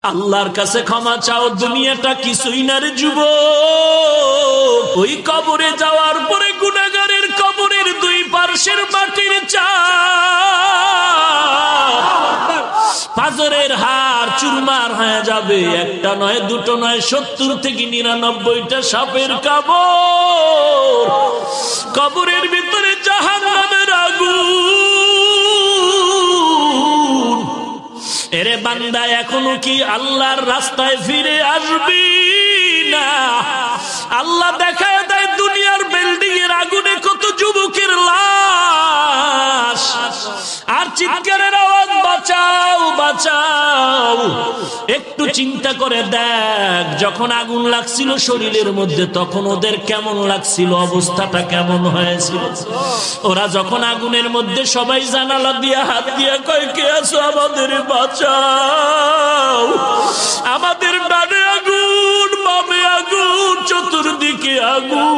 আল্লাহর কাছে ক্ষমা চাও, দুনিয়াটা কিছুই না রে যুবক। ওই কবরে যাওয়ার পরে গুনাহগারের কবরের দুই পার্শ্বের মাটির চাপ পাথরের হার চুরমার হয়ে যাবে। একটা নয়, দুটো নয়, 70 থেকে 99টা সাপের কামড়। কবরের ভিতরে জাহান্নামের আগুন। এরে বান্দা, এখনো কি আল্লাহর রাস্তায় ফিরে আসবি না? আল্লাহ দেখায় দেয় দুনিয়ার বিল্ডিং এর আগুনে কত যুবকের লাশ, আর চিৎকারের আওয়াজ, বাঁচাও বাঁচাও। একটু চিন্তা করে দেখ, যখন আগুন লাগছিল শরীরের মধ্যে তখন ওদের কেমন লাগছিল, অবস্থাটা কেমন হয়েছিল। ওরা যখন আগুনের মধ্যে সবাই জানালা দিয়া হাত দিয়া কয়, কে আছো, আমাদের বাঁচাও। আমাদের ডানে আগুন, বামে আগুন, চতুর্দিকে আগুন।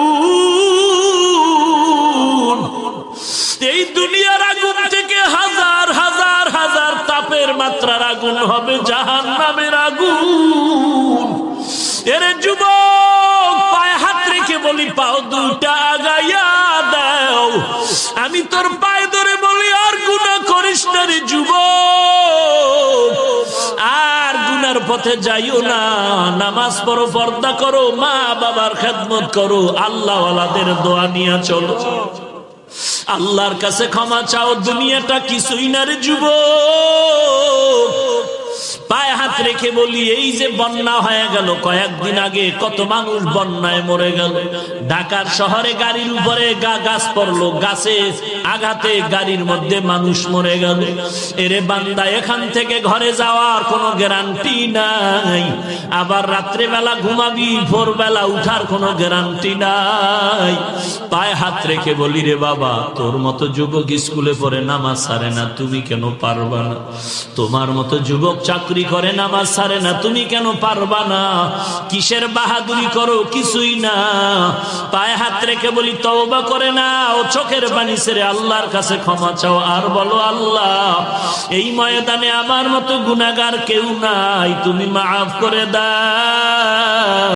এই দুনিয়ার আগুন থেকে হাজার হাজার হাজার তাপের মাত্রার আগুন হবে জাহান্নামের আগুন। এরে যুবক, পায়ে হাত রেখে বলি, পাও দুইটা আগাইয়া দাও। আমি তোর পায়ে ধরে বলি, আর গুনাহ করিস না রে যুবক, আর গুনার পথে যাইও না। নামাজ পড়ো, পর্দা করো, মা বাবার খেদমত করো, আল্লাহওয়ালাদের দোয়া নিয়ে চলো। আল্লাহর কাছে ক্ষমা চাও, দুনিয়াটা কিছুই না রে যুবক। পায়ে হাত রেখে বলি, এই যে বন্যা হয়ে গেল কয়েকদিন আগে, কত মানুষ বন্যায় মরে গেল। ঢাকার শহরে গাড়ির উপরে গাছ পড়লো, গাছে আঘাতে গাড়ির মধ্যে মানুষ মরে গেল। এরে বান্দা, এখান থেকে ঘরে যাওয়ার কোনো গ্যারান্টি নাই। আবার রাত্রেবেলা ঘুমাবি, ভোরবেলা উঠার কোনো গ্যারান্টি নাই। পায়ে হাত রেখে বলি, রে বাবা, তোর মতো যুবক স্কুলে পড়ে নামাজ ছাড়ে না, তুমি কেন পারবা না? তোমার মতো যুবক চাকরি করে নামাজ ছাড়ে না, তুমি কেন পারবা না? কিসের বাহাদুরি করো? কিছুই না। পায়ে হাত রেখে বলি, তওবা করে না, ও চোখের পানি ছেড়ে আল্লাহর কাছে ক্ষমা চাও, আর বলো, আল্লাহ, এই ময়দানে আমার মতো গুনাহগার কেউ নাই, তুমি মাফ করে দাও।